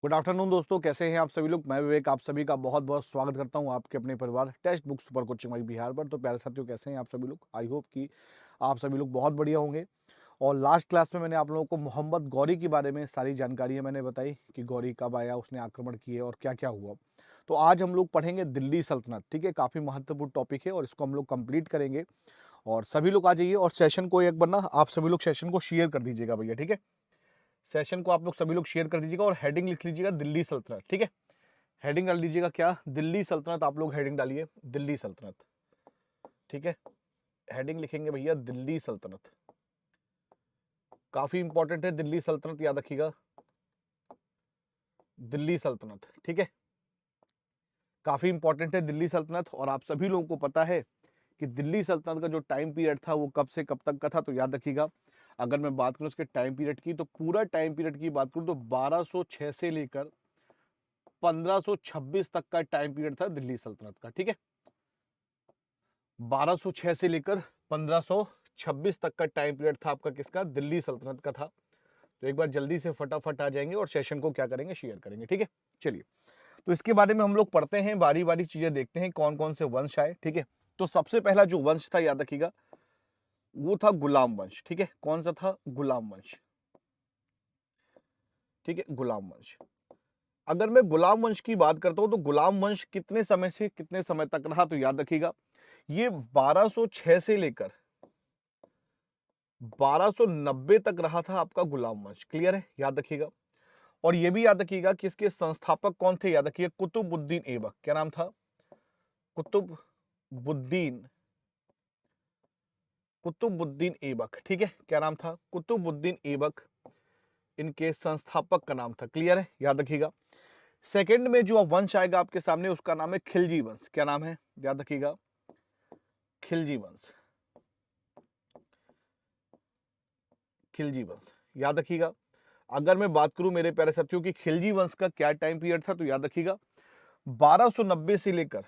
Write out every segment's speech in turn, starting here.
Good afternoon दोस्तों, कैसे हैं आप सभी लोग। मैं विवेक आप सभी का बहुत बहुत स्वागत करता हूं आपके अपने परिवार टेक्स्ट बुक सुपर कोचिंग वाई बिहार पर। तो प्यारे साथियों, कैसे हैं आप सभी लोग। आई होप कि आप सभी लोग बहुत बढ़िया होंगे। और लास्ट क्लास में मैंने आप लोगों को मोहम्मद गौरी के बारे में सारी जानकारियां मैंने बताई कि गौरी कब आया, उसने आक्रमण किए और क्या क्या हुआ। तो आज हम लोग पढ़ेंगे दिल्ली सल्तनत। ठीक है, काफ़ी महत्वपूर्ण टॉपिक है और इसको हम लोग कंप्लीट करेंगे। और सभी लोग आ जाइए और सेशन को एक बार ना आप सभी लोग सेशन को शेयर कर दीजिएगा भैया। ठीक है, सेशन को आप लोग सभी लोग शेयर कर दीजिएगा और हेडिंग लिख लीजिएगा दिल्ली सल्तनत। ठीक है, हेडिंग डाल दीजिएगा क्या, दिल्ली सल्तनत। आप लोग हेडिंग डालिए दिल्ली सल्तनत। ठीक है, हेडिंग लिखेंगे भैया दिल्ली सल्तनत। काफी इंपॉर्टेंट है दिल्ली सल्तनत, याद रखिएगा दिल्ली सल्तनत। ठीक है, काफी इंपॉर्टेंट है दिल्ली सल्तनत। और आप सभी लोगों को पता है कि दिल्ली सल्तनत का जो टाइम पीरियड था वो कब से कब तक का था। तो याद रखिएगा, अगर मैं बात करूं उसके टाइम पीरियड की, तो पूरा टाइम पीरियड की बात करूं तो 1206 से लेकर 1526 तक का टाइम पीरियड था दिल्ली सल्तनत का। ठीक है, 1206 से लेकर 1526 तक का टाइम पीरियड था आपका किसका, दिल्ली सल्तनत का था। तो एक बार जल्दी से फटाफट आ जाएंगे और सेशन को क्या करेंगे, शेयर करेंगे। ठीक है, चलिए तो इसके बारे में हम लोग पढ़ते हैं, बारी बारी चीजें देखते हैं कौन कौन से वंश आए। ठीक है, तो सबसे पहला जो वंश था याद रखिएगा वो था गुलाम वंश। ठीक है, कौन सा था, गुलाम वंश। ठीक है, गुलाम वंश। अगर मैं गुलाम वंश की बात करता हूं तो गुलाम वंश कितने समय से कितने समय तक रहा, तो याद रखिएगा ये 1206 से लेकर 1290 तक रहा था आपका गुलाम वंश। क्लियर है, याद रखिएगा। और यह भी याद रखिएगा कि इसके संस्थापक कौन थे, याद रखिएगा कुतुबुद्दीन ऐबक। क्या नाम था, कुतुबुद्दीन, कुतुबुद्दीन ऐबक। ठीक है, क्या नाम था, कुतुबुद्दीन ऐबक इनके संस्थापक का नाम था। क्लियर है, याद रखिएगा। सेकंड में जो वंश आएगा आपके सामने उसका नाम है खिलजी वंश। क्या नाम है, याद रखिएगा खिलजी वंश। खिलजी वंश याद रखिएगा। अगर मैं बात करूं मेरे प्यारे साथियों की खिलजी वंश का क्या टाइम पीरियड था, तो याद रखिएगा 1290 से लेकर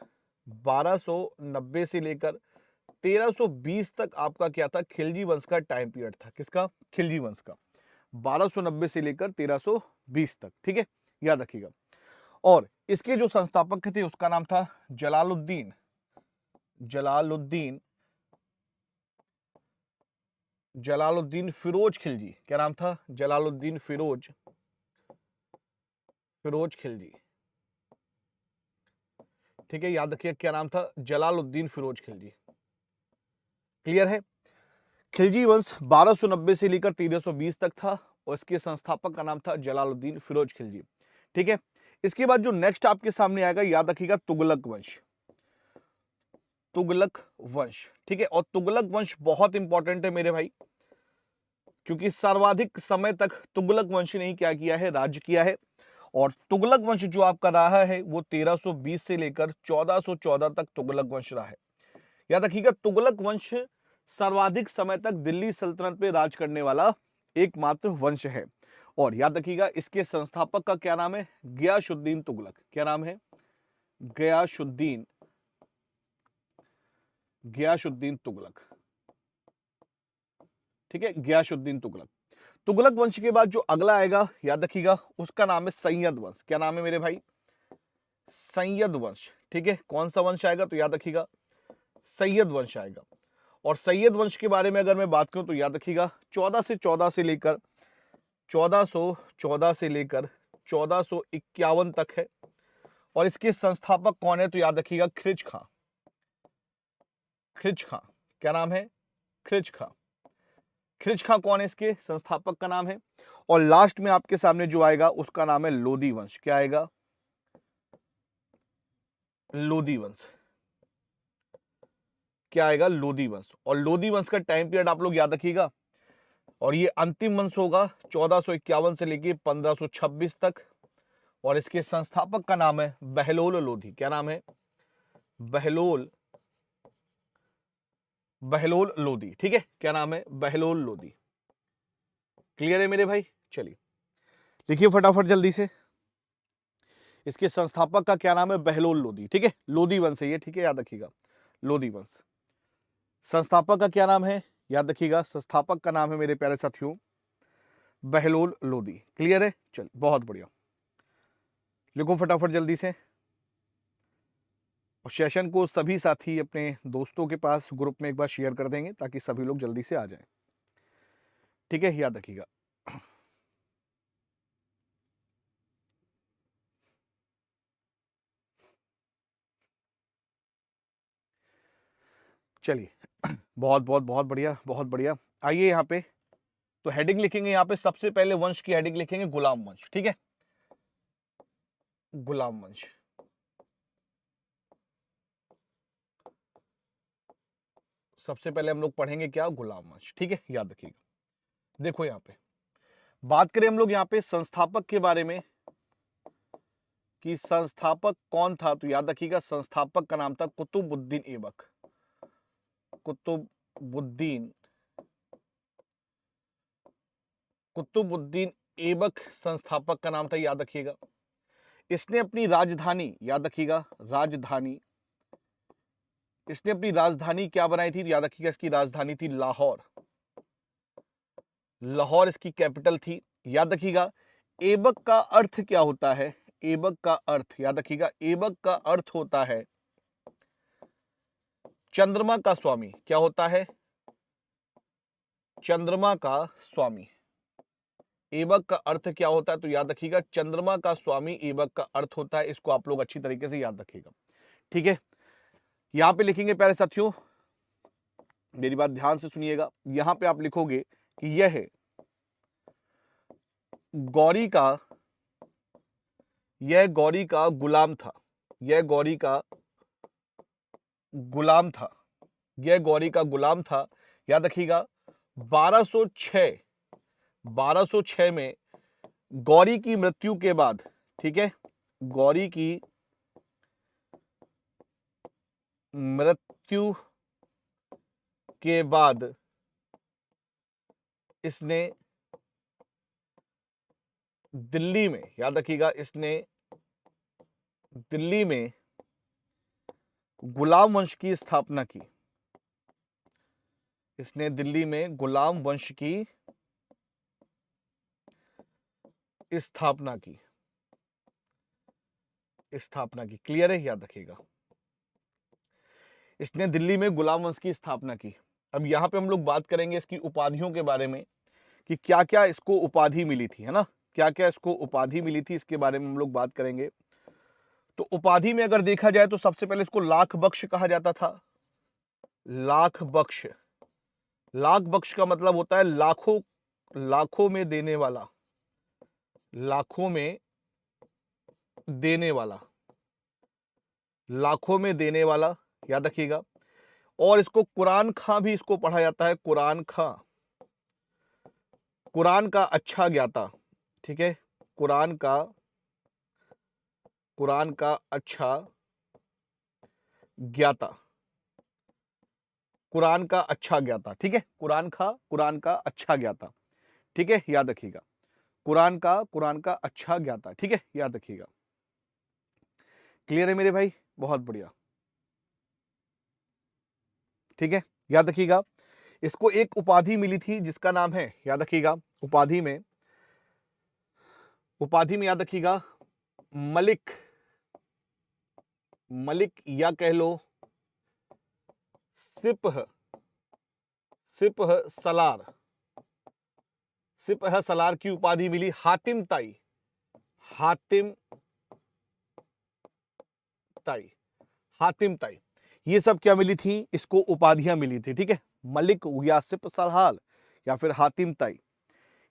1290 से लेकर 1320 तक आपका क्या था, खिलजी वंश का टाइम पीरियड था। किसका, खिलजी वंश का। 1290 से लेकर 1320 तक। ठीक है, याद रखिएगा। और इसके जो संस्थापक थे उसका नाम था जलालुद्दीन, जलालुद्दीन, जलालुद्दीन फिरोज खिलजी। क्या नाम था, जलालुद्दीन फिरोज, फिरोज खिलजी। ठीक है, याद रखिए क्या नाम था, जलालुद्दीन फिरोज खिलजी। क्लियर है। खिलजी वंश 1290 से लेकर 1320 तक था और इसके संस्थापक का नाम था जलालुद्दीन फिरोज खिलजी। ठीक है, इसके बाद जो नेक्स्ट आपके सामने आएगा, याद रखिएगा तुगलक वंश, तुगलक वंश। ठीक है, और तुगलक वंश बहुत इंपॉर्टेंट है मेरे भाई, क्योंकि सर्वाधिक समय तक तुगलक वंश ने ही क्या किया है, राज्य किया है। और तुगलक वंश जो आपका रहा है वो 1320 से लेकर 1414 तक तुगलक वंश रहा है। याद रखिएगा तुगलक वंश सर्वाधिक समय तक दिल्ली सल्तनत पे राज करने वाला एकमात्र वंश है। और याद रखिएगा इसके संस्थापक का क्या नाम है, गयासुद्दीन तुगलक। क्या नाम है, गयासुद्दीन, गयासुद्दीन तुगलक। ठीक है, गयासुद्दीन तुगलक। तुगलक वंश के बाद जो अगला आएगा याद रखिएगा उसका नाम है सैयद वंश। क्या नाम है मेरे भाई, सैयद वंश। ठीक है, कौन सा वंश आएगा, तो याद रखिएगा सैयद वंश आएगा। और सैयद वंश के बारे में अगर मैं बात करूं तो याद रखिएगा 14 से लेकर 1414 से लेकर 1451 तक है। और इसके संस्थापक कौन है, तो याद रखिएगा खिज खां, खिज खां। क्या नाम है, खिज खां। खिज खां कौन है, इसके संस्थापक का नाम है। और लास्ट में आपके सामने जो आएगा उसका नाम है लोदी वंश। क्या आएगा, लोदी वंश। क्या आएगा, लोदी वंश। और लोदी वंश का टाइम पीरियड आप लोग याद रखिएगा। और ये अंतिम वंश होगा 1451 से लेके 1526 तक। और इसके संस्थापक का नाम है बहलोल लोधी। क्या नाम है, बहलोल, बहलोल लोधी। ठीक है, क्या नाम है, बहलोल लोधी। क्लियर है मेरे भाई। चलिए लिखिए फटाफट जल्दी से, इसके संस्थापक का क्या नाम है, बहलोल लोधी। ठीक है, लोधी वंश है ये। ठीक है, याद रखिएगा लोधी वंश। संस्थापक का क्या नाम है, याद रखिएगा संस्थापक का नाम है मेरे प्यारे साथियों बहलोल लोधी। क्लियर है, चल बहुत बढ़िया। लिखो फटाफट जल्दी से, और सेशन को सभी साथी अपने दोस्तों के पास ग्रुप में एक बार शेयर कर देंगे ताकि सभी लोग जल्दी से आ जाएं। ठीक है, याद रखिएगा। चलिए, बहुत बहुत बहुत बढ़िया, बहुत बढ़िया। आइए यहाँ पे, तो हेडिंग लिखेंगे यहाँ पे, सबसे पहले वंश की हेडिंग लिखेंगे गुलाम वंश। ठीक है, गुलाम वंश। सबसे पहले हम लोग पढ़ेंगे क्या, गुलाम वंश। ठीक है, याद रखिएगा। देखो यहाँ पे बात करें हम लोग यहाँ पे संस्थापक के बारे में कि संस्थापक कौन था, तो याद रखिएगा संस्थापक का नाम था कुतुबुद्दीन ऐबक। कुतुबुद्दीन कुतुबुद्दीन ऐबक संस्थापक का नाम था, याद रखिएगा। इसने अपनी राजधानी, याद रखिएगा राजधानी, इसने अपनी राजधानी क्या बनाई थी, याद रखिएगा इसकी राजधानी थी लाहौर। लाहौर इसकी कैपिटल थी। याद रखिएगा ऐबक का अर्थ क्या होता है, ऐबक का अर्थ, याद रखिएगा ऐबक का अर्थ होता है चंद्रमा का स्वामी। क्या होता है, चंद्रमा का स्वामी। ऐबक का अर्थ क्या होता है, तो याद रखिएगा चंद्रमा का स्वामी ऐबक का अर्थ होता है। इसको आप लोग अच्छी तरीके से याद रखिएगा। ठीक है, यहां पे लिखेंगे प्यारे साथियों, मेरी बात ध्यान से सुनिएगा। यहां पे आप लिखोगे कि यह गौरी का गुलाम था। यह गौरी का गुलाम था। यह गौरी का गुलाम था। याद रखिएगा 1206 में गौरी की मृत्यु के बाद, ठीक है, गौरी की मृत्यु के बाद इसने दिल्ली में, याद रखिएगा इसने दिल्ली में गुलाम वंश की स्थापना की। इसने दिल्ली में गुलाम वंश की स्थापना की। क्लियर है, याद रखिएगा इसने दिल्ली में गुलाम वंश की स्थापना की। अब यहां पे हम लोग बात करेंगे इसकी उपाधियों के बारे में कि क्या क्या इसको उपाधि मिली थी, है ना, क्या क्या इसको उपाधि मिली थी, इसके बारे में हम लोग बात करेंगे। तो उपाधि में अगर देखा जाए तो सबसे पहले इसको लाख बख्श कहा जाता था। लाख बख्श, लाख बख्श का मतलब होता है लाखों, लाखों में देने वाला, लाखों में देने वाला, लाखों में देने वाला, याद रखिएगा। और इसको कुरान खां भी इसको पढ़ा जाता है, कुरान खां, कुरान का अच्छा ज्ञाता। ठीक है, कुरान का अच्छा ज्ञाता, कुरान का अच्छा ज्ञाता। ठीक है, कुरान का अच्छा ज्ञाता। ठीक है, याद रखिएगा कुरान का अच्छा ज्ञाता। ठीक है, याद रखिएगा। क्लियर है मेरे भाई, बहुत बढ़िया। ठीक है, याद रखिएगा इसको एक उपाधि मिली थी जिसका नाम है, याद रखिएगा उपाधि में याद रखिएगा मलिक, मलिक या कह लो सिपह, सिपह सलार, सिपह सलार की उपाधि मिली। हातिम ताई, हातिम ताई, हातिम ताई, ये सब क्या मिली थी, इसको उपाधियां मिली थी। ठीक है, मलिक या सिप सलार या फिर हातिम ताई,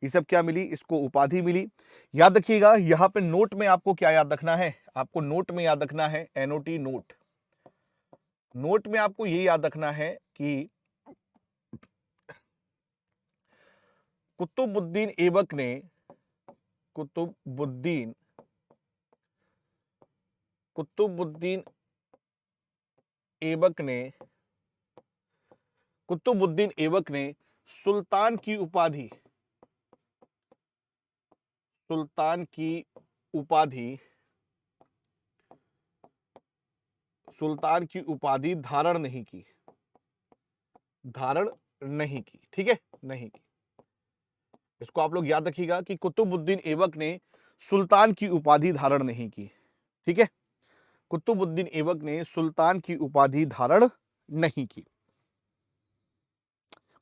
ये सब क्या मिली, इसको उपाधि मिली। याद रखिएगा यहां पे नोट में आपको क्या याद रखना है, आपको नोट में याद रखना है एनओटी नोट। नोट में आपको ये याद रखना है कि कुतुबुद्दीन ऐबक ने, कुतुबुद्दीन कुतुबुद्दीन ऐबक ने, कुतुबुद्दीन ऐबक ने सुल्तान की उपाधि, सुल्तान की उपाधि, सुल्तान की उपाधि धारण नहीं की, धारण नहीं की। ठीक है, नहीं की। इसको आप लोग याद रखिएगा कि कुतुबुद्दीन ऐबक ने सुल्तान की उपाधि धारण नहीं की। ठीक है, कुतुबुद्दीन ऐबक ने सुल्तान की उपाधि धारण नहीं की।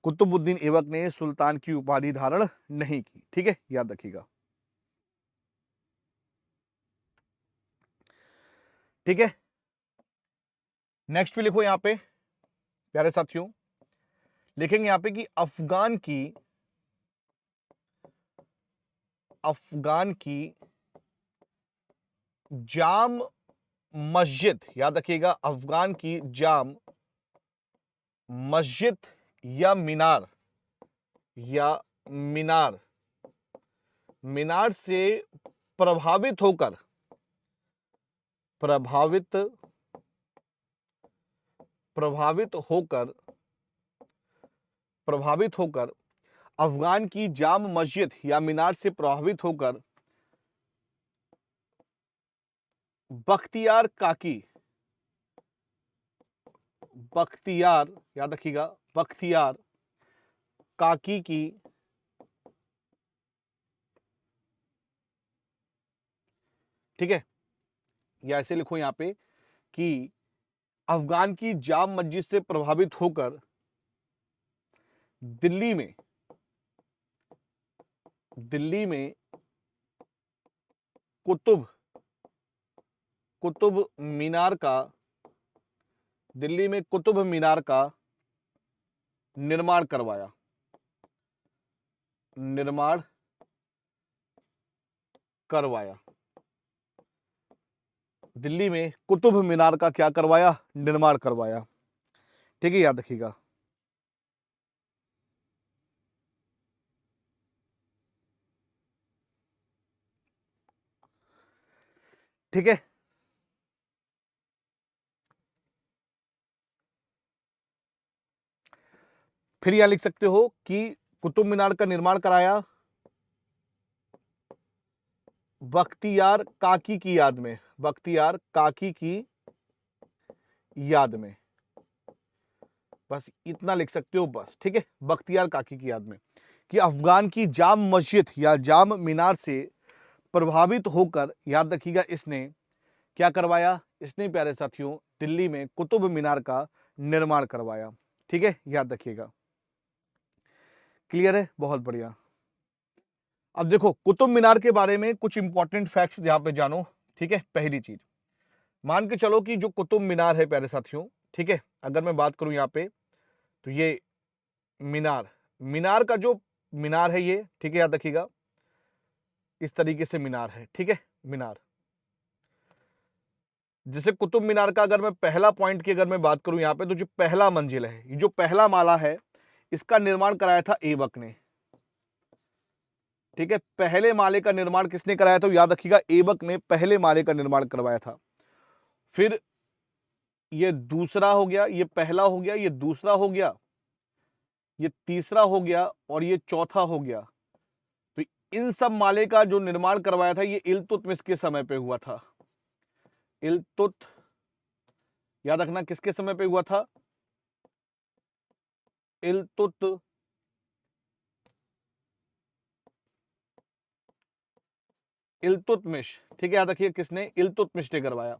कुतुबुद्दीन ऐबक ने सुल्तान की उपाधि धारण नहीं की। ठीक है, याद रखिएगा। ठीक है, नेक्स्ट भी लिखो यहां पे प्यारे साथियों, लिखेंगे यहां पे कि अफगान की जाम मस्जिद, याद रखिएगा, अफगान की जाम मस्जिद या मीनार मीनार मीनार से प्रभावित होकर प्रभावित प्रभावित होकर प्रभावित होकर अफगान की जाम मस्जिद या मीनार से प्रभावित होकर बख्तियार, याद रखिएगा, बख्तियार काकी की ठीक है, या ऐसे लिखो यहां पे कि अफगान की जाम मस्जिद से प्रभावित होकर दिल्ली में कुतुब मीनार का निर्माण करवाया। दिल्ली में कुतुब मीनार का क्या करवाया? निर्माण करवाया। ठीक है, याद रखिएगा। ठीक है, फिर यहां लिख सकते हो कि कुतुब मीनार का निर्माण कराया बख्तियार काकी की याद में, बख्तियार काकी की याद में, बस इतना लिख सकते हो बस। ठीक है, बख्तियार काकी की याद में, कि अफगान की जाम मस्जिद या जाम मीनार से प्रभावित होकर, याद रखिएगा, इसने क्या करवाया? इसने प्यारे साथियों दिल्ली में कुतुब मीनार का निर्माण करवाया। ठीक है, याद रखिएगा। क्लियर है? बहुत बढ़िया। अब देखो कुतुब मीनार के बारे में कुछ इंपॉर्टेंट फैक्ट्स यहां पे जानो। ठीक है, पहली चीज मान के चलो कि जो कुतुब मीनार है प्यारे साथियों, ठीक है, अगर मैं बात करूं यहां पे, तो ये मीनार का जो मीनार है ये, ठीक है, याद रखिएगा, इस तरीके से मीनार है। ठीक है, मीनार, जैसे कुतुब मीनार का अगर मैं पहला पॉइंट की अगर मैं बात करूं यहां पे, तो जो पहला मंजिल है, ये जो पहला माला है, इसका निर्माण कराया था ऐबक ने। ठीक है, पहले माले का निर्माण किसने कराया था? याद रखिएगा, ऐबक ने पहले माले का निर्माण करवाया था। फिर ये दूसरा हो गया, ये पहला हो गया, ये दूसरा हो गया, ये तीसरा हो गया और ये चौथा हो गया। तो इन सब माले का जो निर्माण करवाया था, ये इल्तुतमिश के समय पे हुआ था। याद रखना, किसके समय पे हुआ था? इल्तुतमिश। ठीक है, याद रखिए, किसने? इल्तुतमिश ने करवाया।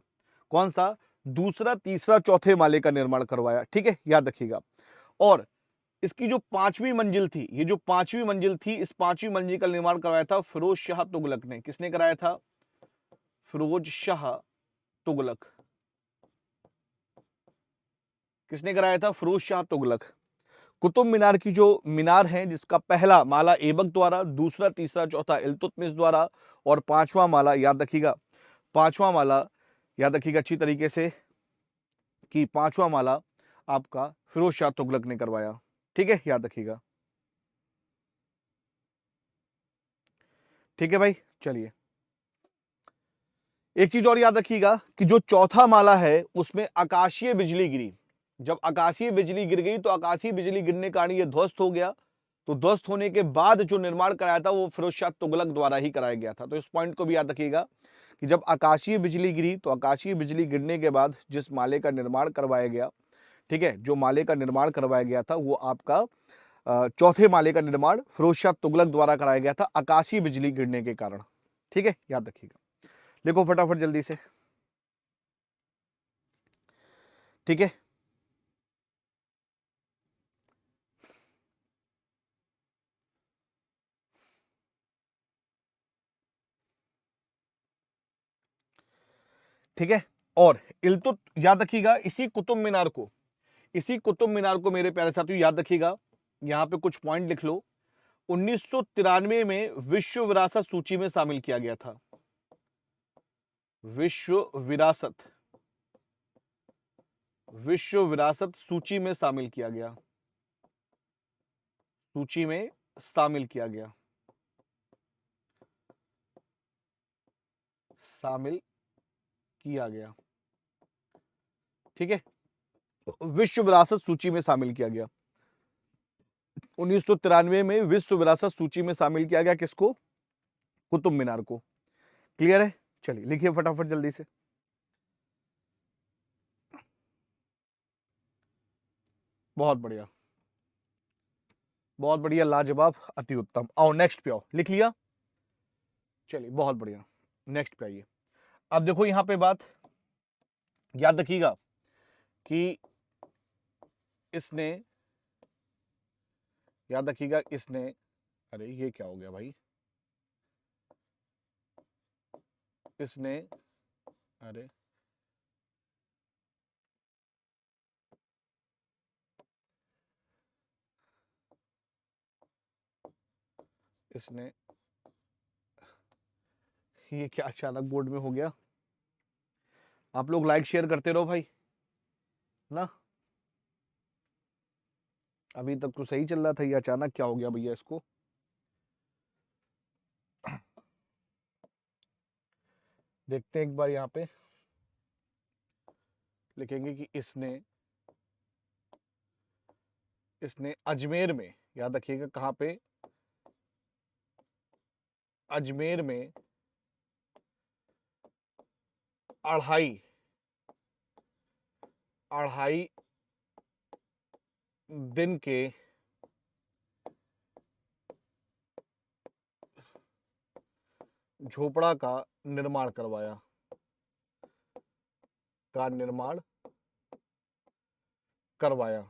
कौन सा? दूसरा, तीसरा, चौथे माले का निर्माण करवाया। ठीक है, याद रखिएगा। और इसकी जो पांचवी मंजिल थी, ये जो पांचवी मंजिल थी, इस पांचवी मंजिल का निर्माण करवाया था फिरोज शाह तुगलक ने। किसने कराया था? फिरोज शाह तुगलक। किसने कराया था? फिरोज शाह तुगलक। कुतुब मीनार की जो मीनार है, जिसका पहला माला ऐबक द्वारा, दूसरा, तीसरा, चौथा इल्तुतमिश द्वारा, और पांचवा माला, याद रखिएगा, पांचवा माला, याद रखिएगा अच्छी तरीके से, कि पांचवा माला आपका फिरोज शाह तुगलक ने करवाया। ठीक है, याद रखिएगा। ठीक है भाई, चलिए एक चीज और याद रखिएगा कि जो चौथा माला है उसमें आकाशीय बिजली गिरी। जब आकाशीय बिजली गिर गई तो आकाशीय बिजली गिरने के कारण ये ध्वस्त हो गया। तो ध्वस्त होने के बाद जो निर्माण कराया था वो फिरोज शाह तुगलक द्वारा ही कराया गया था। तो इस पॉइंट को भी याद रखिएगा कि जब आकाशीय बिजली गिरी तो आकाशीय बिजली गिरने के बाद जिस माले का निर्माण करवाया गया, ठीक है, जो माले का निर्माण करवाया गया था वो आपका चौथे माले का निर्माण फिरोज शाह तुगलक द्वारा कराया गया था, आकाशीय बिजली गिरने के कारण। ठीक है, याद रखिएगा। लिखो फटाफट जल्दी से। ठीक है, ठीक है। और इल्तुत याद रखिएगा, इसी कुतुब मीनार को मेरे प्यारे साथियों याद रखिएगा, यहां पे कुछ पॉइंट लिख लो। 1993 में विश्व विरासत सूची में शामिल किया गया था। विश्व विरासत सूची में शामिल किया गया, सूची में शामिल किया गया, शामिल किया गया। ठीक है, विश्व विरासत सूची में शामिल किया गया। 1993 में विश्व विरासत सूची में शामिल किया गया किसको? कुतुब मीनार को। क्लियर है? चलिए लिखिए फटाफट जल्दी से। बहुत बढ़िया, बहुत बढ़िया, लाजवाब, अति उत्तम। आओ नेक्स्ट पे आओ, लिख लिया? चलिए बहुत बढ़िया, नेक्स्ट पे आइए। अब देखो यहां पे बात याद रखिएगा कि इसने, याद रखिएगा इसने, अरे ये क्या हो गया भाई, इसने, अरे इसने, ये क्या अचानक बोर्ड में हो गया? आप लोग लाइक शेयर करते रहो भाई ना, अभी तक तो सही चल रहा था, ये अचानक क्या हो गया भैया इसको? देखते हैं एक बार, यहाँ पे लिखेंगे कि इसने, इसने अजमेर में, याद रखिएगा कहां पे? अजमेर में अढ़ाई अढ़ाई दिन के झोपड़ा का निर्माण करवाया, का निर्माण करवाया।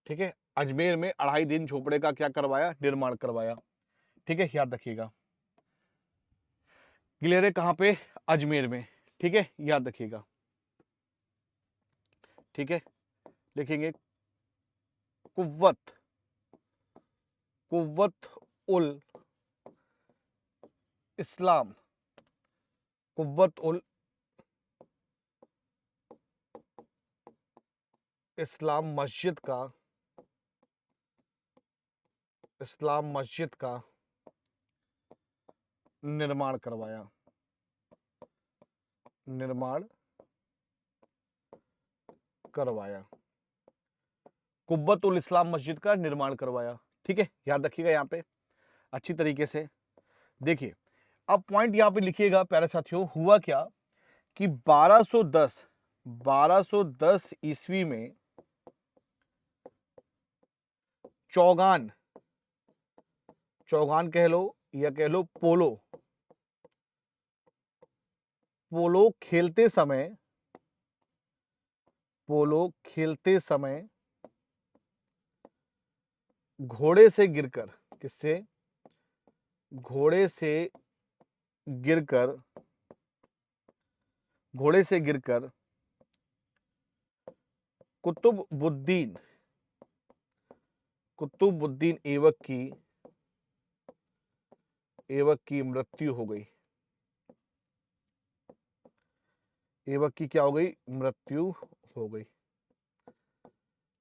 ठीक है, अजमेर में अढ़ाई दिन झोपड़े का क्या करवाया? निर्माण करवाया। ठीक है, याद रखिएगा। क्लियर है? कहां पे? अजमेर में। ठीक है, याद रखिएगा। ठीक है, लिखेंगे कुव्वत, कुव्वत उल इस्लाम, कुव्वत उल इस्लाम मस्जिद का, इस्लाम मस्जिद का निर्माण करवाया, निर्माण करवाया, कुव्वत उल इस्लाम मस्जिद का निर्माण करवाया। ठीक है, याद रखिएगा यहाँ पे अच्छी तरीके से। देखिए अब पॉइंट यहाँ पे लिखिएगा प्यारे साथियों, हुआ क्या कि 1210 ईस्वी में चौगान, चौगान कह लो या कह लो पोलो, पोलो खेलते समय, पोलो खेलते समय घोड़े से गिरकर, किससे? घोड़े से गिरकर, घोड़े से गिरकर कुतुबुद्दीन, कुतुबुद्दीन ऐबक की मृत्यु हो गई। ऐबक की क्या हो गई? मृत्यु हो गई।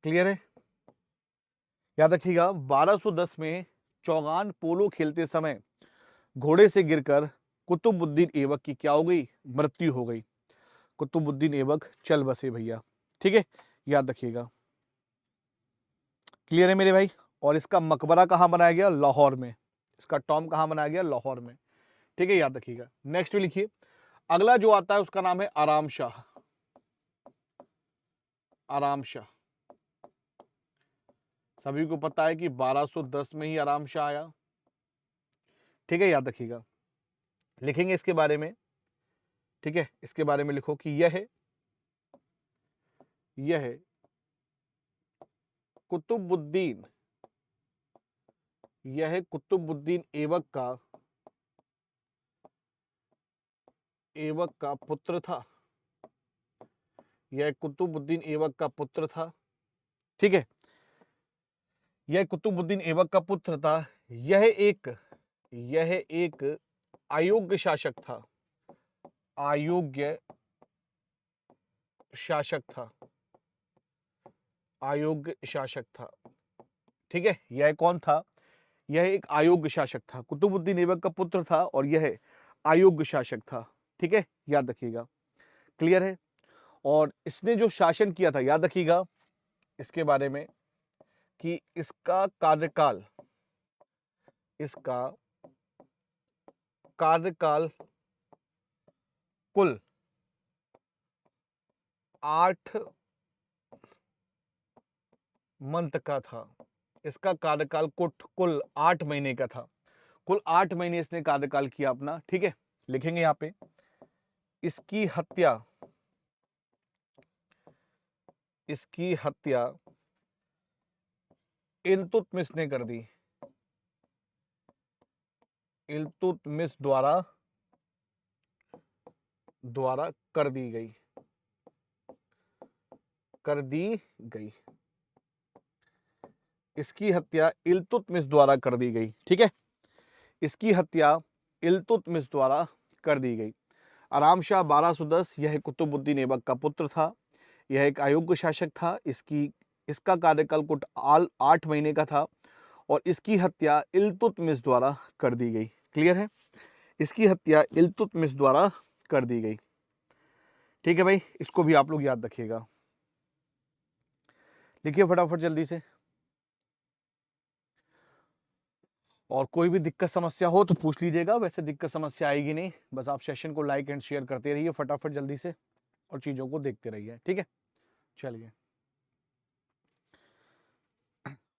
क्लियर है? याद रखिएगा 1210 में चौगान पोलो खेलते समय घोड़े से गिरकर कुतुबुद्दीन ऐबक की क्या हो गई? मृत्यु हो गई। कुतुबुद्दीन ऐबक चल बसे भैया। ठीक है, याद रखिएगा। क्लियर है मेरे भाई? और इसका मकबरा कहां बनाया गया? लाहौर में। इसका टॉम कहां बनाया गया? लाहौर में। ठीक है, याद रखिएगा। नेक्स्ट में लिखिए, अगला जो आता है उसका नाम है आराम शाह। आराम शाह, सभी को पता है कि 1210 में ही आराम शाह आया। ठीक है, याद रखिएगा। लिखेंगे इसके बारे में, ठीक है, इसके बारे में लिखो कि यह कुतुबुद्दीन, यह कुतुबुद्दीन ऐबक का पुत्र था। यह कुतुबुद्दीन ऐबक का पुत्र था, ठीक है। यह कुतुबुद्दीन ऐबक का पुत्र था। यह एक अयोग्य शासक था। अयोग्य शासक था। अयोग्य शासक था, ठीक है। यह कौन था? यह एक अयोग्य शासक था। कुतुबुद्दीन ऐबक का पुत्र था और यह अयोग्य शासक था, ठीक है, याद रखिएगा। क्लियर है? और इसने जो शासन किया था, याद रखिएगा इसके बारे में कि इसका कार्यकाल कुल 8 मंथ का था। इसका कार्यकाल कुल 8 महीने का था। कुल 8 महीने इसने कार्यकाल किया अपना, ठीक है। लिखेंगे यहां पे, इसकी हत्या इल्तुतमिश ने कर दी। इल्तुतमिश द्वारा कर दी गई। इसकी हत्या इल्तुतमिश द्वारा कर दी गई, ठीक है। इसकी हत्या इल्तुतमिश द्वारा कर दी गई। आराम शाह 1210, यह कुतुबुद्दीन ऐबक का पुत्र था। यह एक अयोग्य शासक था। इसका कार्यकाल कुल 8 महीने का था और इसकी हत्या इल्तुतमिश द्वारा कर दी गई। क्लियर है? इसकी हत्या इल्तुतमिश द्वारा कर दी गई, ठीक है भाई। इसको भी आप लोग याद रखिएगा। लिखिए फटाफट जल्दी से। और कोई भी दिक्कत समस्या हो तो पूछ लीजिएगा, वैसे दिक्कत समस्या आएगी नहीं। बस आप सेशन को लाइक एंड शेयर करते रहिए फटाफट जल्दी से और चीजों को देखते रहिए, ठीक है। चलिए,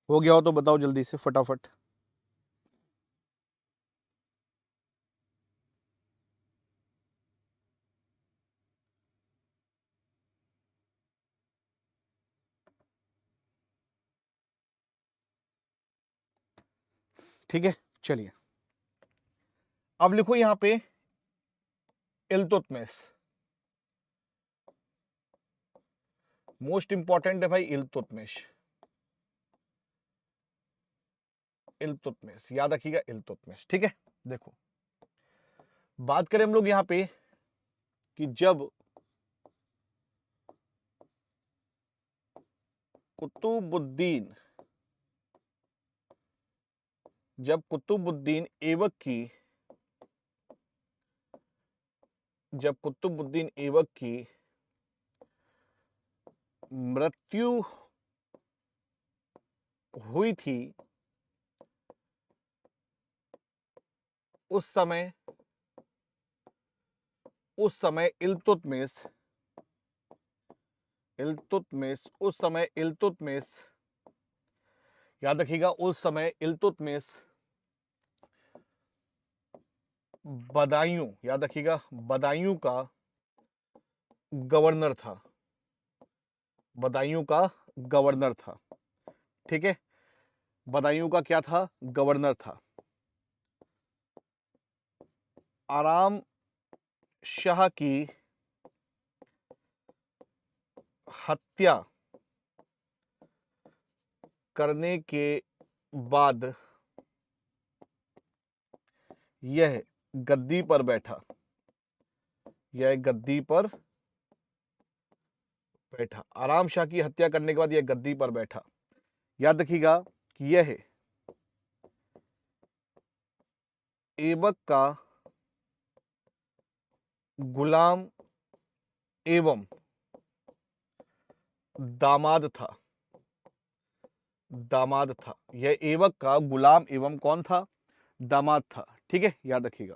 हो गया हो तो बताओ जल्दी से फटाफट। ठीक है, चलिए अब लिखो यहां पे इल्तुतमिश। मोस्ट इंपॉर्टेंट है भाई इल्तुतमिश। इल्तुतमिश याद रखिएगा, इल्तुतमिश, ठीक है। देखो, बात करें हम लोग यहां पे कि जब कुतुबुद्दीन ऐबक की मृत्यु हुई थी, उस समय इल्तुतमिश याद रखिएगा, उस समय इल्तुतमिश बदायूं, याद रखिएगा, बदायूं का गवर्नर था। बदायूं का गवर्नर था, ठीक है। बदायूं का क्या था? गवर्नर था। आराम शाह की हत्या करने के बाद यह गद्दी पर बैठा। आराम शाह की हत्या करने के बाद यह गद्दी पर बैठा। याद रखिएगा कि यह ऐबक का गुलाम एवं दामाद था। यह ऐबक का गुलाम एवं कौन था? दामाद था, ठीक है, याद रखिएगा।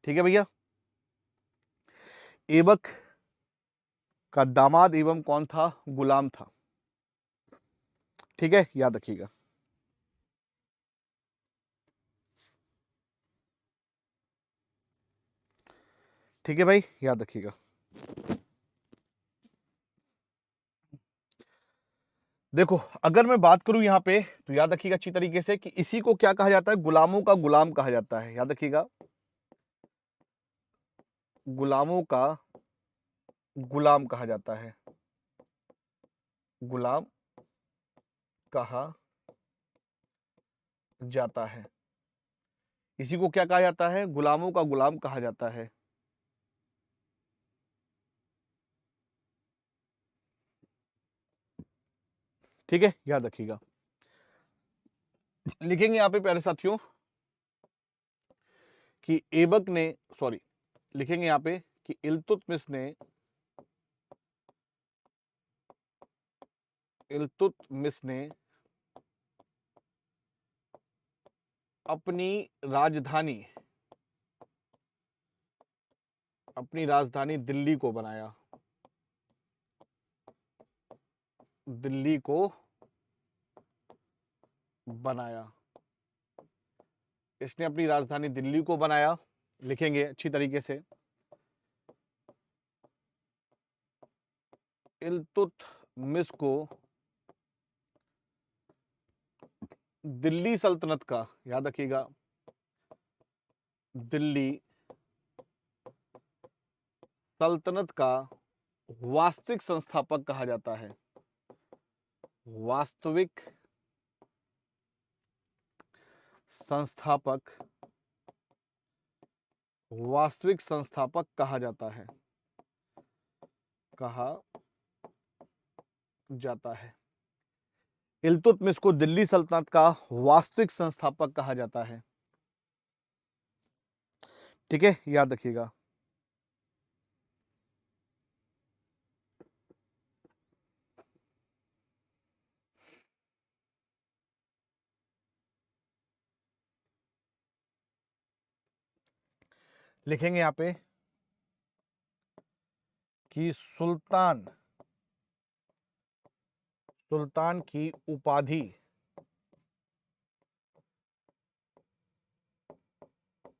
ठीक है भैया, ऐबक का दामाद एवं कौन था? गुलाम था, ठीक है, याद रखिएगा। ठीक है भाई, याद रखिएगा। देखो, अगर मैं बात करूं यहाँ पे तो याद रखिएगा अच्छी तरीके से कि इसी को क्या कहा जाता है, गुलामों का गुलाम कहा जाता है। याद रखिएगा, गुलामों का गुलाम कहा जाता है, गुलाम कहा जाता है। इसी को क्या कहा जाता है, गुलामों का गुलाम कहा जाता है। ठीक है, याद रखिएगा। लिखेंगे यहां पे प्यारे साथियों कि ऐबक ने, सॉरी, लिखेंगे यहां पे कि इल्तुतमिश ने अपनी राजधानी दिल्ली को बनाया, दिल्ली को बनाया। इसने अपनी राजधानी दिल्ली को बनाया। लिखेंगे अच्छी तरीके से, इल्तुतमिश को दिल्ली सल्तनत का, याद रखिएगा, दिल्ली सल्तनत का वास्तविक संस्थापक कहा जाता है, वास्तविक संस्थापक, वास्तविक संस्थापक कहा जाता है, कहा जाता है। इल्तुतमिश को दिल्ली सल्तनत का वास्तविक संस्थापक कहा जाता है। ठीक है, याद रखिएगा। लिखेंगे यहां पे कि सुल्तान की उपाधि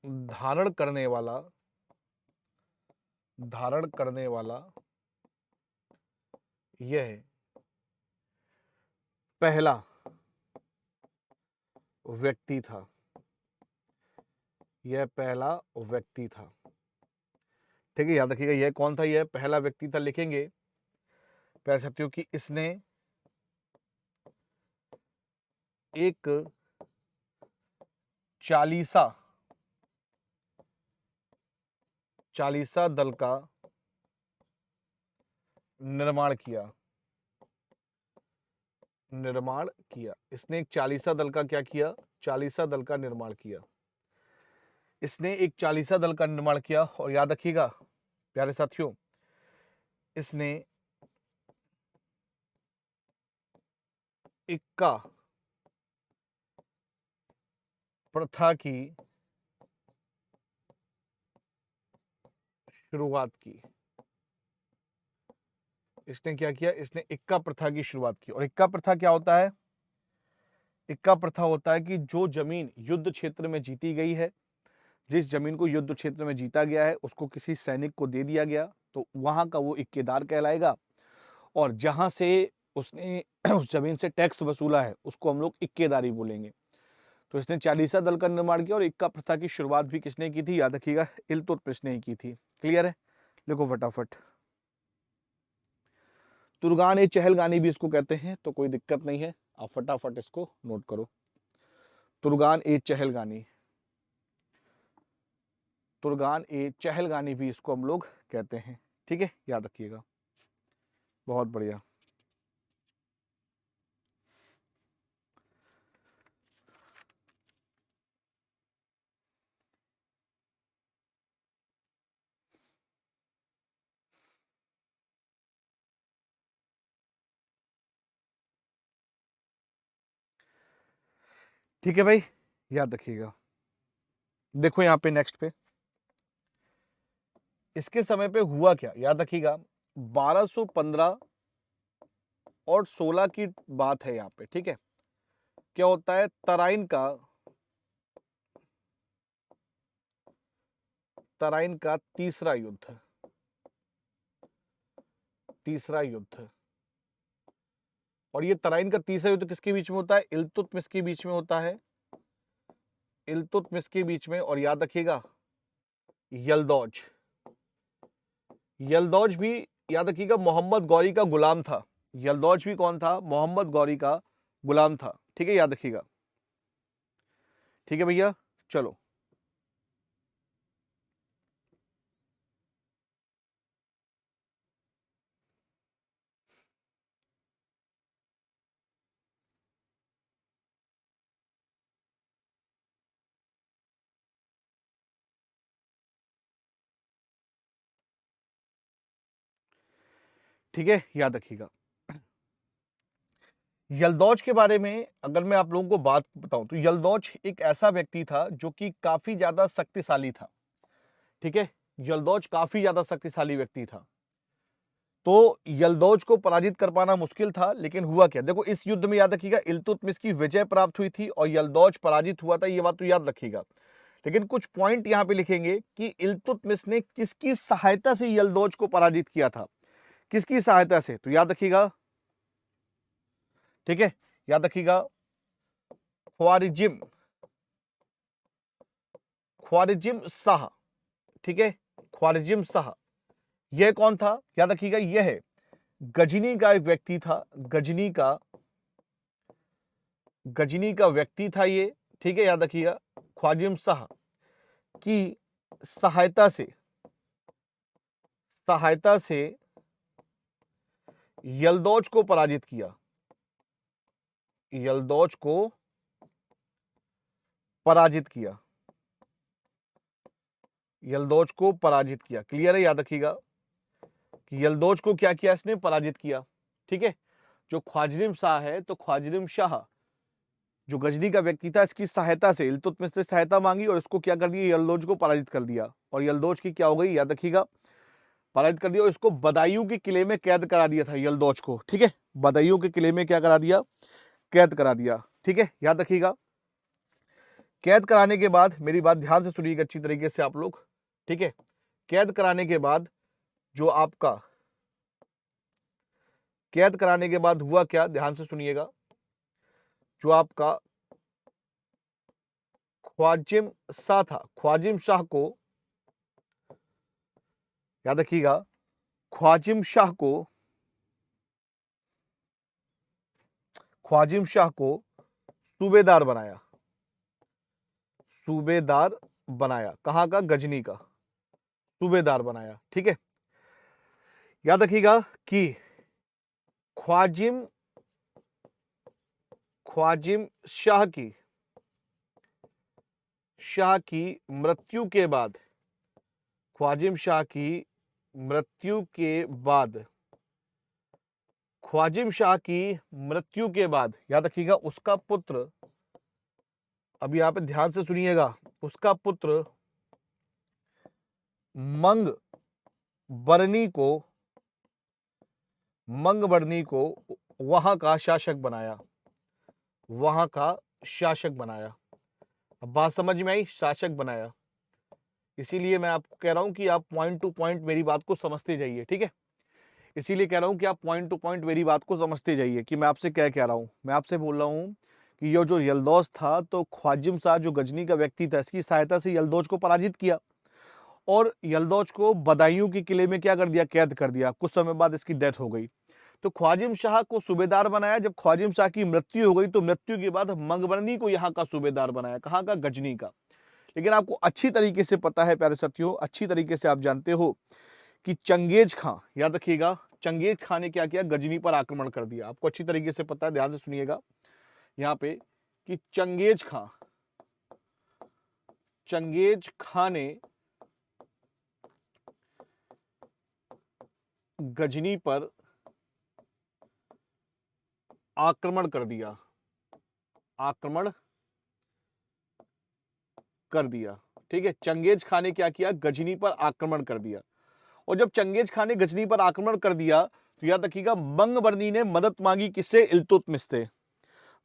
धारण करने वाला यह पहला व्यक्ति था, यह पहला व्यक्ति था। ठीक है, याद रखिएगा, यह कौन था, यह पहला व्यक्ति था। लिखेंगे प्यारे साथियों कि इसने एक चालीसा दल का निर्माण किया, इसने एक चालीसा दल का क्या किया, चालीसा दल का निर्माण किया। इसने एक चालीसा दल का निर्माण किया। और याद रखिएगा प्यारे साथियों, इसने इक्का प्रथा की शुरुआत की। इसने क्या किया, इसने इक्का प्रथा की शुरुआत की। और इक्का प्रथा क्या होता है, इक्का प्रथा होता है कि जो जमीन युद्ध क्षेत्र में जीती गई है, जिस जमीन को युद्ध क्षेत्र में जीता गया है उसको किसी सैनिक को दे दिया गया, तो वहां का वो इक्केदार कहलाएगा। और जहां से उसने उस जमीन से टैक्स वसूला है उसको हम लोग इक्केदारी बोलेंगे। तो इसने चालीसा दल का निर्माण किया। और इक्का प्रथा की शुरुआत भी किसने की थी, याद रखिएगा, इल्तुतमिश ने की थी। क्लियर है, लिखो फटाफट। तुर्गान ए चहलगानी भी इसको कहते हैं, तो कोई दिक्कत नहीं है, आप फटाफट इसको नोट करो। तुर्गान ए चहलगानी, तुर्गान ए चहलगानी भी इसको हम लोग कहते हैं। ठीक है, याद रखिएगा, बहुत बढ़िया। ठीक है भाई, याद रखिएगा। देखो यहाँ पे नेक्स्ट पे, इसके समय पे हुआ क्या, याद रखिएगा, 1215 और 16 की बात है यहाँ पे। ठीक है, क्या होता है, तराइन का तराइन का तीसरा युद्ध, तीसरा युद्ध। और ये तराइन का तीसरा युद्ध किसके बीच में होता है? इल्तुतमिश के बीच में होता है, इल्तुतमिश के बीच में। और याद रखिएगा यल्दौज, यल्दौज भी याद रखिएगा मोहम्मद गौरी का गुलाम था। यल्दौज भी कौन था? मोहम्मद गौरी का गुलाम था। ठीक है, याद रखिएगा। ठीक है भैया, चलो। ठीक है, याद रखिएगा। यल्दौज के बारे में अगर मैं आप लोगों को बात बताऊं तो यल्दौज एक ऐसा व्यक्ति था जो कि काफी ज्यादा शक्तिशाली था। ठीक है, यल्दौज काफी ज्यादा शक्तिशाली व्यक्ति था। तो यल्दौज को पराजित कर पाना मुश्किल था, लेकिन हुआ क्या? देखो, इस युद्ध में याद रखिएगा इल्तुतमिश की विजय प्राप्त हुई थी और यल्दौज पराजित हुआ था, ये बात तो याद रखिएगा। लेकिन कुछ पॉइंट यहां पे लिखेंगे कि इल्तुतमिश ने किसकी सहायता से यल्दौज को पराजित किया था, किसकी सहायता से? तो याद रखिएगा, ठीक है, याद रखिएगा ख्वारिजिम, ख्वारिजिम शाह। ठीक है, ख्वारिजिम शाह, यह कौन था? याद रखिएगा यह है गजनी का एक व्यक्ति था, गजनी का, गजनी का व्यक्ति था ये। ठीक है, याद रखिएगा ख्वारिजिम शाह की सहायता से, सहायता से यल्दौज को पराजित किया, यल्दौज को पराजित किया, यल्दौज को पराजित किया। क्लियर है? याद रखिएगा कि यल्दौज को क्या किया? इसने पराजित किया। ठीक है, जो ख्वारिजिम शाह है, तो ख्वारिजिम शाह जो गजनी का व्यक्ति था, इसकी सहायता से इल्तुतमिश ने सहायता मांगी और इसको क्या कर दिया? यल्दौज को पराजित कर दिया। और यल्दौज की क्या हो गई? याद रखिएगा, पराजित कर दिया और इसको बदायूं के किले में कैद करा दिया था यल्दौज को। ठीक है, बदायूं के किले में क्या करा दिया? कैद करा दिया। ठीक है, याद रखिएगा। कैद कराने के बाद, मेरी बात ध्यान से सुनिएगा अच्छी तरीके से आप लोग। ठीक है, कैद कराने के बाद जो आपका, कैद कराने के बाद हुआ क्या? ध्यान से सुनिएगा। जो आपका ख्वारिजिम शाह था, ख्वारिजिम शाह को, याद रखिएगा, ख्वारिजिम शाह को, ख्वारिजिम शाह को सूबेदार बनाया, सूबेदार बनाया। कहां का? गजनी का सूबेदार बनाया। ठीक है, याद रखिएगा कि ख्वारिजिम, ख्वारिजिम शाह की, शाह की मृत्यु के बाद, ख्वारिजिम शाह की मृत्यु के बाद, ख्वारिजिम शाह की मृत्यु के बाद, याद रखिएगा उसका पुत्र, अब यहां पे ध्यान से सुनिएगा, उसका पुत्र मंग बरनी को, मंग बरनी को वहां का शासक बनाया, वहां का शासक बनाया। अब बात समझ में आई? शासक बनाया। इसीलिए मैं आपको कह रहा हूं कि आप पॉइंट टू पॉइंट मेरी बात को समझते जाइए। ठीक है, इसीलिए कह रहा हूं कि आप पॉइंट टू पॉइंट मेरी बात को समझते जाइए कि मैं आपसे क्या कह रहा हूं। मैं आपसे बोल रहा हूं कि ये जो यल्दौज था, तो ख्वारिजिम शाह जो गजनी का व्यक्ति था, इसकी सहायता से यल्दौज को पराजित किया और यल्दौज को बदायूं के किले में क्या कर दिया? कैद कर दिया। कुछ समय बाद इसकी डेथ हो गई। तो ख्वारिजिम शाह को सूबेदार बनाया। जब ख्वारिजिम शाह की मृत्यु हो गई तो मृत्यु के बाद मंगबरनी को यहाँ का सूबेदार बनाया। कहाँ का? गजनी का। लेकिन आपको अच्छी तरीके से पता है प्यारे साथियों, अच्छी तरीके से आप जानते हो कि चंगेज खां, याद रखिएगा, चंगेज खां ने क्या किया? गजनी पर आक्रमण कर दिया। आपको अच्छी तरीके से पता है, ध्यान से सुनिएगा यहाँ पे कि चंगेज खां, चंगेज खां ने गजनी पर आक्रमण कर दिया, आक्रमण कर दिया। ठीक है, चंगेज खां ने क्या किया? गजनी पर आक्रमण कर दिया। और जब चंगेज खां ने गजनी पर आक्रमण कर दिया तो याद रखिएगा मंगबरनी ने मदद मांगी किससे? इल्तुतमिश से।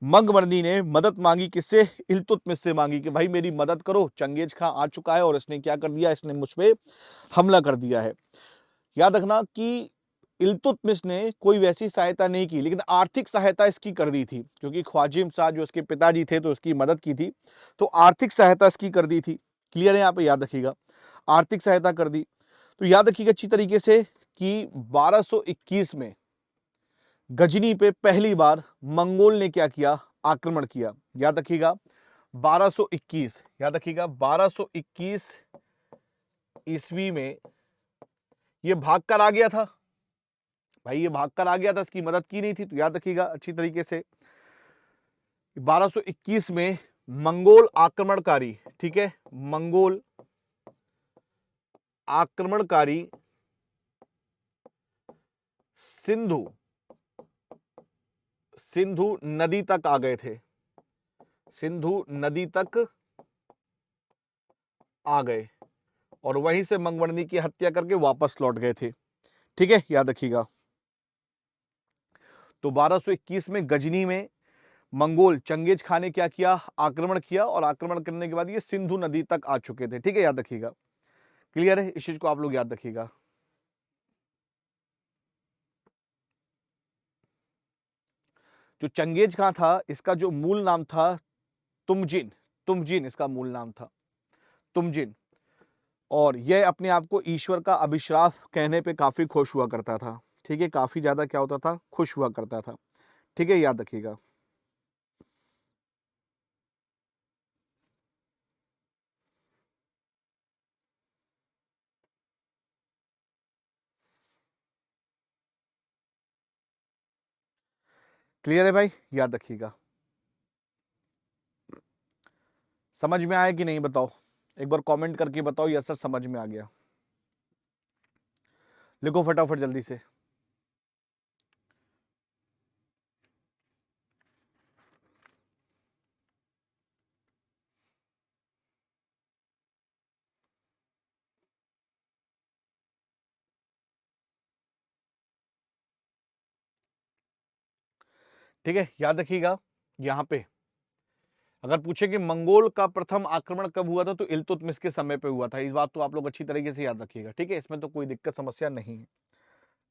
मंगमर्दी ने मदद मांगी किससे? इल्तुतमिश से मांगी कि भाई मेरी मदद करो, चंगेज खां आ चुका है और इसने क्या कर दिया, इसने मुझ पे हमला कर दिया है। याद रखना कि इल्तुतमिश ने कोई वैसी सहायता नहीं की, लेकिन आर्थिक सहायता इसकी कर दी थी, क्योंकि ख्वाजिम शाह जो उसके पिताजी थे तो उसकी मदद की थी, तो आर्थिक सहायता इसकी कर दी थी। क्लियर है? यहाँ पे याद रखिएगा, आर्थिक सहायता कर दी। तो याद रखिएगा अच्छी तरीके से कि 1221 में गजनी पे पहली बार मंगोल ने क्या किया? आक्रमण किया। याद रखिएगा 1221, याद रखिएगा 1221 ईस्वी में ये भाग कर आ गया था। भाई ये भाग कर आ गया था, इसकी मदद की नहीं थी। तो याद रखिएगा अच्छी तरीके से 1221 में मंगोल आक्रमणकारी, ठीक है, मंगोल आक्रमणकारी सिंधु सिंधु नदी तक आ गए थे, सिंधु नदी तक आ गए और वहीं से मंगवर्णी की हत्या करके वापस लौट गए थे। ठीक है, याद रखिएगा। तो 1221 में गजनी में मंगोल चंगेज खां ने क्या किया? आक्रमण किया और आक्रमण करने के बाद ये सिंधु नदी तक आ चुके थे। ठीक है, याद रखिएगा। क्लियर है? इस चीज को आप लोग याद रखिएगा। जो चंगेज खां था, इसका जो मूल नाम था तुमजिन, तुमजिन इसका मूल नाम था, तुमजिन। और यह अपने आप को ईश्वर का अभिश्राप कहने पे काफी खुश हुआ करता था। ठीक है, काफी ज्यादा क्या होता था? खुश हुआ करता था। ठीक है, याद रखिएगा। क्लियर है भाई? याद रखिएगा। समझ में आया कि नहीं बताओ? एक बार कमेंट करके बताओ यस सर समझ में आ गया। लिखो फटाफट जल्दी से। ठीक है, याद रखिएगा। यहां पे अगर पूछे कि मंगोल का प्रथम आक्रमण कब हुआ था, तो इल्तुतमिश के समय पे हुआ था। इस बात तो आप लोग अच्छी तरीके से याद रखिएगा। ठीक है, इसमें तो कोई दिक्कत समस्या नहीं है।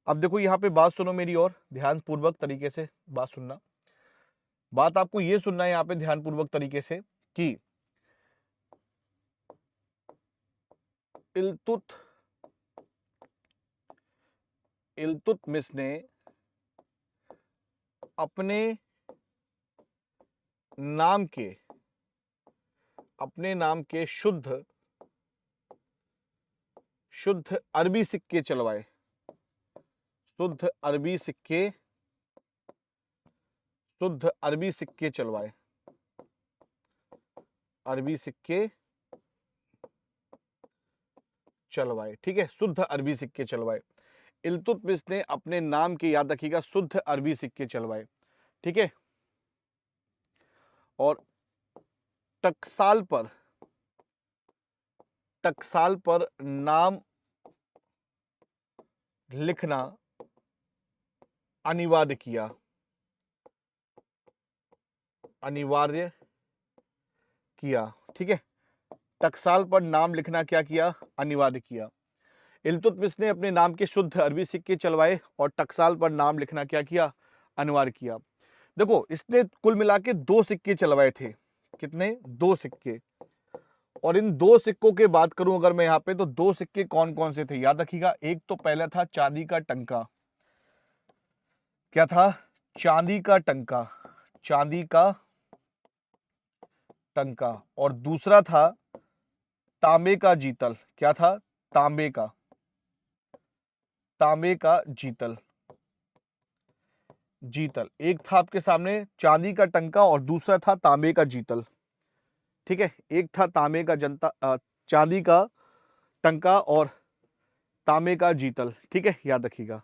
अब देखो यहाँ पे बात सुनो मेरी, और ध्यान पूर्वक तरीके से बात सुनना। बात आपको ये सुनना है यहाँ पे ध्यान पूर्वक तरीके से कि इल्तुतमिश ने अपने नाम के शुद्ध अरबी सिक्के चलवाए, शुद्ध अरबी सिक्के, शुद्ध अरबी सिक्के चलवाए, अरबी सिक्के चलवाए। ठीक है, शुद्ध अरबी सिक्के चलवाए। इल्तुतमिश ने अपने नाम के, याद रखिएगा, शुद्ध अरबी सिक्के चलवाए। ठीक है, और टकसाल पर नाम लिखना अनिवार्य किया, अनिवार्य किया। ठीक है, टकसाल पर नाम लिखना क्या किया? अनिवार्य किया। इल्तुतमिश ने अपने नाम के शुद्ध अरबी सिक्के चलवाए और टकसाल पर नाम लिखना क्या किया? अनिवार्य किया। देखो, इसने कुल मिला के 2 सिक्के चलवाए थे। कितने? 2 सिक्के। और इन 2 सिक्कों की बात करूं अगर मैं यहां पे, तो 2 सिक्के कौन कौन से थे? याद रखिएगा, एक तो पहला था चांदी का टंका। क्या था? चांदी का टंका, चांदी का टंका। और दूसरा था तांबे का जीतल। क्या था? तांबे का जीतल। जीतल एक था आपके सामने, चांदी का टंका, और दूसरा था तांबे का जीतल। ठीक है, एक था चांदी का टंका और तांबे का जीतल। ठीक है, याद रखिएगा।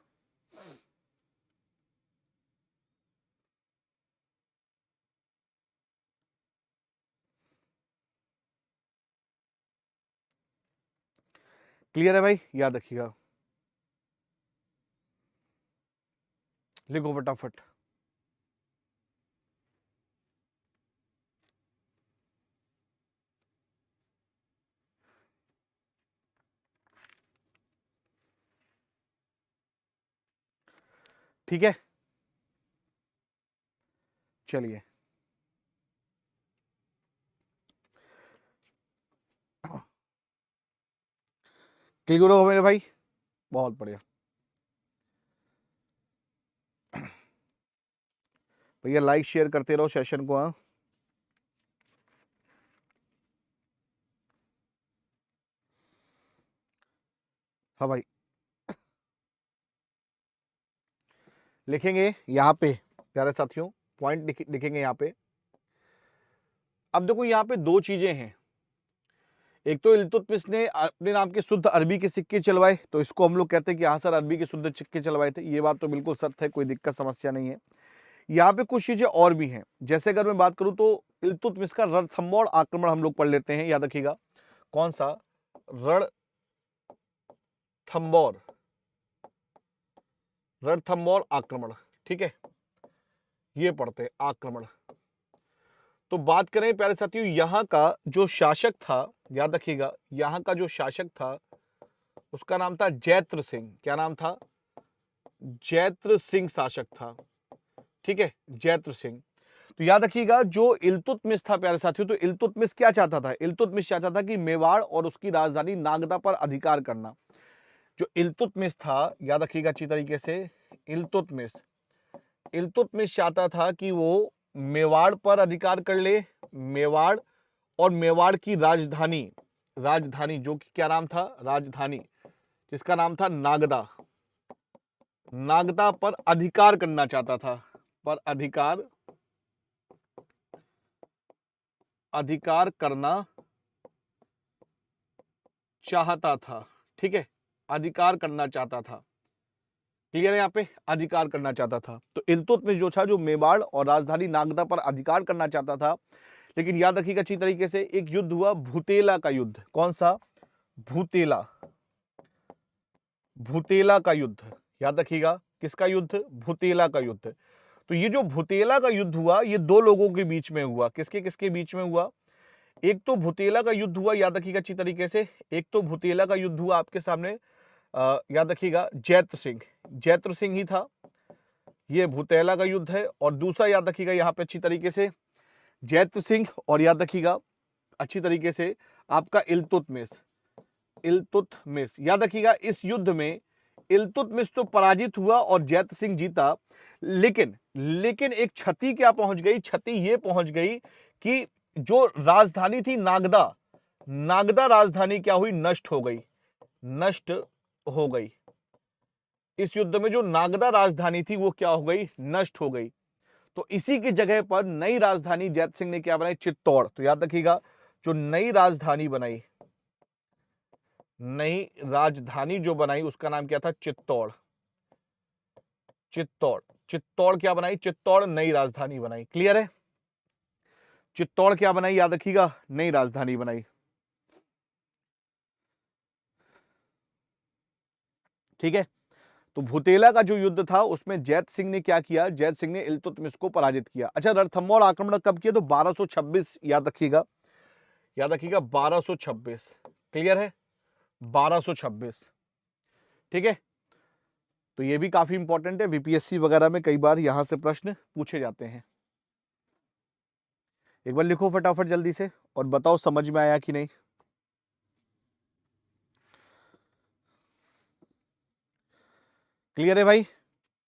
क्लियर है भाई? याद रखिएगा। लिखो फटाफट। ठीक है, चलिए क्लियर हो मेरे भाई, बहुत बढ़िया भैया, लाइक शेयर करते रहो सेशन को। हाँ हाँ भाई, लिखेंगे यहाँ पे प्यारे साथियों, पॉइंट लिखेंगे यहाँ पे। अब देखो यहाँ पे दो चीजें हैं, एक तो इल्तुतमिश ने अपने नाम के शुद्ध अरबी के सिक्के चलवाए, तो इसको हम लोग कहते हैं कि हाँ सर अरबी के शुद्ध सिक्के चलवाए थे, ये बात तो बिल्कुल सत्य है, कोई दिक्कत समस्या नहीं है। यहाँ पे कुछ चीजें और भी हैं, जैसे अगर मैं बात करूं तो इल्तुतमिश का रणथंभौर आक्रमण हम लोग पढ़ लेते हैं, याद रखिएगा कौन सा, रणथंभौर, रणथंभौर आक्रमण, ठीक है, ये पढ़ते हैं आक्रमण। तो बात करें प्यारे साथियों, यहाँ का जो शासक था, याद रखिएगा यहाँ का जो शासक था उसका नाम था जैत्र सिंह। क्या नाम था? जैत्र सिंह शासक था, ठीक है, जैत्र सिंह। तो याद रखिएगा जो इल्तुतमिश था प्यारे साथियों, तो इल्तुतमिश क्या चाहता था? इल्तुतमिश चाहता था कि मेवाड़ और उसकी राजधानी नागदा पर अधिकार करना। जो इल्तुतमिश था, याद रखिएगा अच्छी तरीके से, इल्तुतमिश इल्तुतमिश चाहता था कि वो मेवाड़ पर अधिकार कर ले, मेवाड़, और मेवाड़ की राजधानी, राजधानी जो कि क्या नाम था, राजधानी जिसका नाम था नागदा, नागदा पर अधिकार करना चाहता था, पर अधिकार करना चाहता था, ठीक है, अधिकार करना चाहता था, क्लियर है, यहाँ पे अधिकार करना चाहता था। तो इल्तुतमिश जो था, जो मेवाड़ और राजधानी नागदा पर अधिकार करना चाहता था, लेकिन याद रखिएगा अच्छी तरीके से, एक युद्ध हुआ भूतेला का युद्ध। कौन सा? भूतेला, भूतेला का युद्ध, याद रखिएगा किसका युद्ध? भूतेला का युद्ध। तो ये जो भूतेला का युद्ध हुआ, ये दो लोगों के बीच में हुआ। किसके किसके बीच में हुआ? एक तो भूतेला का युद्ध हुआ, याद रखिएगा अच्छी तरीके से, एक तो भूतेला का युद्ध हुआ आपके सामने, याद रखिएगा जैत्र सिंह, जैत्र सिंह ही था, ये भूतेला का युद्ध है। और दूसरा याद रखिएगा यहाँ पे अच्छी तरीके से, जैत्र सिंह, और याद रखिएगा अच्छी तरीके से आपका इल्तुतमिश, इल्तुतमिश। याद रखिएगा इस युद्ध में इल्तुतमिश तो पराजित हुआ और जैत्र सिंह जीता, लेकिन लेकिन एक क्षति क्या पहुंच गई? क्षति ये पहुंच गई कि जो राजधानी थी नागदा, नागदा राजधानी क्या हुई? नष्ट हो गई, नष्ट हो गई। इस युद्ध में जो नागदा राजधानी थी वो क्या हो गई? नष्ट हो गई। तो इसी की जगह पर नई राजधानी जैत सिंह ने क्या बनाई? चित्तौड़। तो याद रखिएगा जो नई राजधानी बनाई, नई राजधानी जो बनाई उसका नाम क्या था? चित्तौड़, चित्तौड़, चित्तौड़ क्या बनाई? चित्तौड़ नई राजधानी बनाई। क्लियर है? चित्तौड़ क्या बनाई? याद रखिएगा नई राजधानी बनाई, ठीक है। तो भूतेला का जो युद्ध था उसमें जैत सिंह ने क्या किया? जैत सिंह ने इल्तुतमिश को पराजित किया। अच्छा, रणथंभौर आक्रमण कब किया? तो 1226, याद रखिएगा, याद रखिएगा 1226। क्लियर है? 1226, ठीक है। तो ये भी काफी इंपॉर्टेंट है, बीपीएससी वगैरह में कई बार यहां से प्रश्न पूछे जाते हैं। एक बार लिखो फटाफट जल्दी से और बताओ समझ में आया कि नहीं। क्लियर है भाई?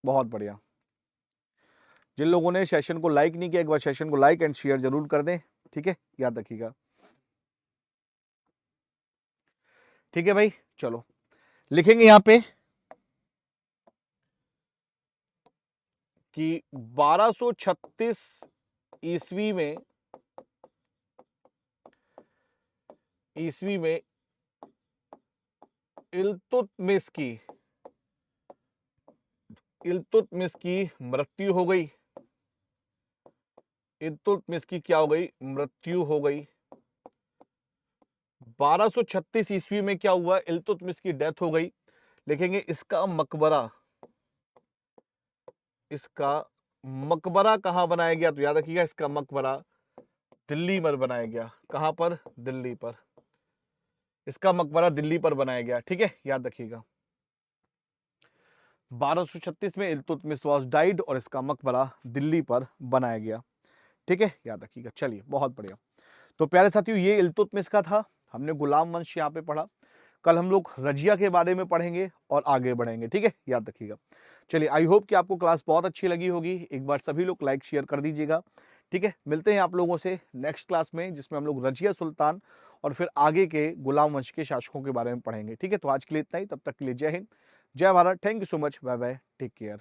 बहुत बढ़िया। जिन लोगों ने सेशन को लाइक नहीं किया, एक बार सेशन को लाइक एंड शेयर जरूर कर दें, ठीक है, याद रखिएगा, ठीक है भाई। चलो लिखेंगे यहां पे कि 1236 ईस्वी में, ईस्वी में इल्तुतमिश की, इल्तुतमिश की मृत्यु हो गई, इल्तुतमिश की क्या हो गई? मृत्यु हो गई। 1236 ईस्वी में क्या हुआ? इल्तुतमिश की डेथ हो गई। लिखेंगे इसका मकबरा, इसका मकबरा कहां बनाया गया? तो याद रखिएगा इसका मकबरा दिल्ली पर बनाया गया। कहां पर? दिल्ली पर। इसका मकबरा दिल्ली पर बनाया गया, ठीक है, याद रखिएगा। 1236 में इल्तुतमिश वाज डाइड और इसका मकबरा दिल्ली पर बनाया गया। ठीक है, याद रखिएगा। चलिए, बहुत बढ़िया। तो प्यारे साथियों, ये इल्तुतमिश का था। हमने गुलाम वंश यहाँ पे पढ़ा। कल हम लोग रजिया के बारे में पढ़ेंगे और आगे बढ़ेंगे। ठीक है, याद रखिएगा। चलिए, आई होप कि आपको क्लास बहुत अच्छी लगी होगी। एक बार सभी लोग लाइक शेयर कर दीजिएगा। ठीक है, मिलते हैं आप लोगों से नेक्स्ट क्लास में, जिसमें हम लोग रजिया सुल्तान और फिर आगे के गुलाम वंश के शासकों के बारे में पढ़ेंगे। ठीक है, तो आज के लिए इतना ही। तब तक के लिए जय हिंद, जय Bharat. Thank you so much. Bye bye, take care.